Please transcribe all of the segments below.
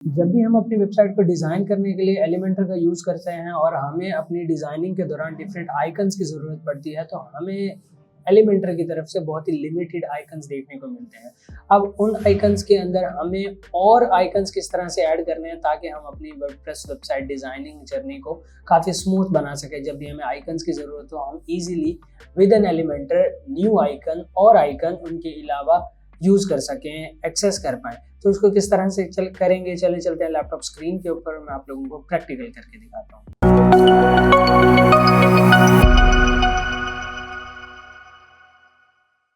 जब भी हम अपनी वेबसाइट को डिज़ाइन करने के लिए एलिमेंटर का यूज़ करते हैं और हमें अपनी डिज़ाइनिंग के दौरान डिफरेंट आइकन्स की ज़रूरत पड़ती है, तो हमें एलिमेंटर की तरफ से बहुत ही लिमिटेड आइकन्स देखने को मिलते हैं। अब उन आइकन्स के अंदर हमें और आइकन्स किस तरह से ऐड करने हैं ताकि हम अपनी वर्डप्रेस वेबसाइट डिज़ाइनिंग जर्नी को काफ़ी स्मूथ बना सकें। जब भी हमें आइकन्स की ज़रूरत हो, हम easily with an Elementor new icon और आइकन उनके अलावा यूज़ कर सकें, एक्सेस कर पाएँ। तो इसको किस तरह से करेंगे, चलिए चलते हैं लैपटॉप स्क्रीन के ऊपर, मैं आप लोगों को प्रैक्टिकल करके दिखाता हूँ।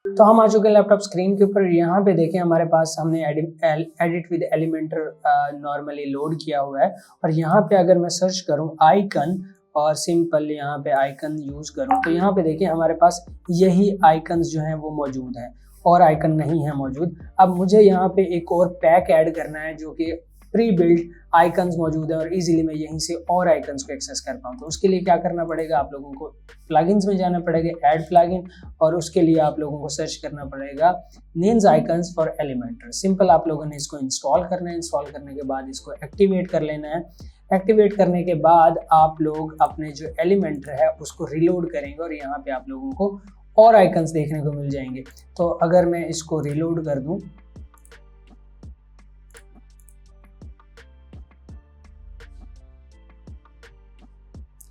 तो हम आ चुके हैं लैपटॉप स्क्रीन के ऊपर। यहाँ पे देखें हमारे पास हमने edit with Elementor normally load किया हुआ है और यहाँ पे अगर मैं सर्च करूँ आइकन और सिंपल यहाँ पे आइकन यूज़ करूँ तो यहाँ पे देखिए हमारे पास यही आइकन्स जो हैं वो मौजूद हैं और आइकन नहीं है मौजूद। अब मुझे यहाँ पे एक और पैक ऐड करना है जो कि प्री बिल्ड आइकन्स मौजूद है और इजीली मैं यहीं से और आइकन्स को एक्सेस कर पाऊँ। तो उसके लिए क्या करना पड़ेगा, आप लोगों को प्लगइन्स में जाना पड़ेगा, ऐड प्लगइन, और उसके लिए आप लोगों को सर्च करना पड़ेगा names icons for Elementor. Simple आप लोगों ने इसको इंस्टॉल करना है। इंस्टॉल करने के बाद इसको एक्टिवेट कर लेना है। एक्टिवेट करने के बाद आप लोग अपने जो एलिमेंटर है उसको रिलोड करेंगे और यहाँ पे आप लोगों को और आइकन्स देखने को मिल जाएंगे। तो अगर मैं इसको रिलोड कर दूं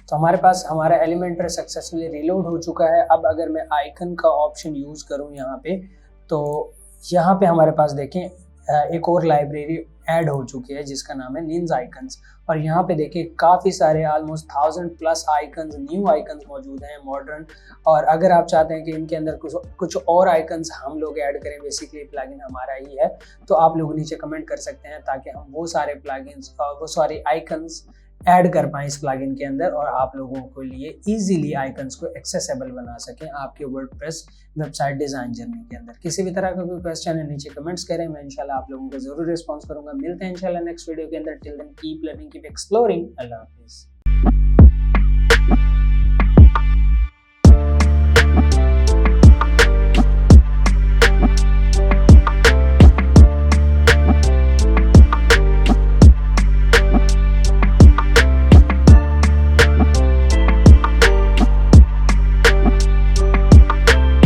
तो हमारे पास हमारा एलिमेंटर सक्सेसफुली रिलोड हो चुका है। अब अगर मैं आइकन का ऑप्शन यूज़ करूं यहाँ पे, तो यहाँ पे हमारे पास देखें एक और लाइब्रेरी ऐड हो चुकी है जिसका नाम है नीम्स आइकन्स। और यहाँ पे देखिए काफ़ी सारे ऑलमोस्ट 1000+ आइकन्स, न्यू आइकन्स मौजूद हैं मॉडर्न। और अगर आप चाहते हैं कि इनके अंदर कुछ और आइकन्स हम लोग ऐड करें, बेसिकली प्लगइन हमारा ही है, तो आप लोग नीचे कमेंट कर सकते हैं ताकि हम वो सारे प्लगइन्स और वो सारे आइकन्स ऐड कर पाएँ इस प्लगइन के अंदर और आप लोगों के लिए इजीली आइकन्स को एक्सेसिबल बना सकें आपके वर्डप्रेस वेबसाइट डिज़ाइन जर्नी के अंदर। किसी भी तरह का कोई क्वेश्चन है नीचे कमेंट्स करें, मैं इंशाल्लाह आप लोगों को ज़रूर रिस्पॉन्स करूंगा। मिलते हैं इंशाल्लाह नेक्स्ट वीडियो के अंदर। Till then keep learning, keep exploring. अल्लाह हाफिज़।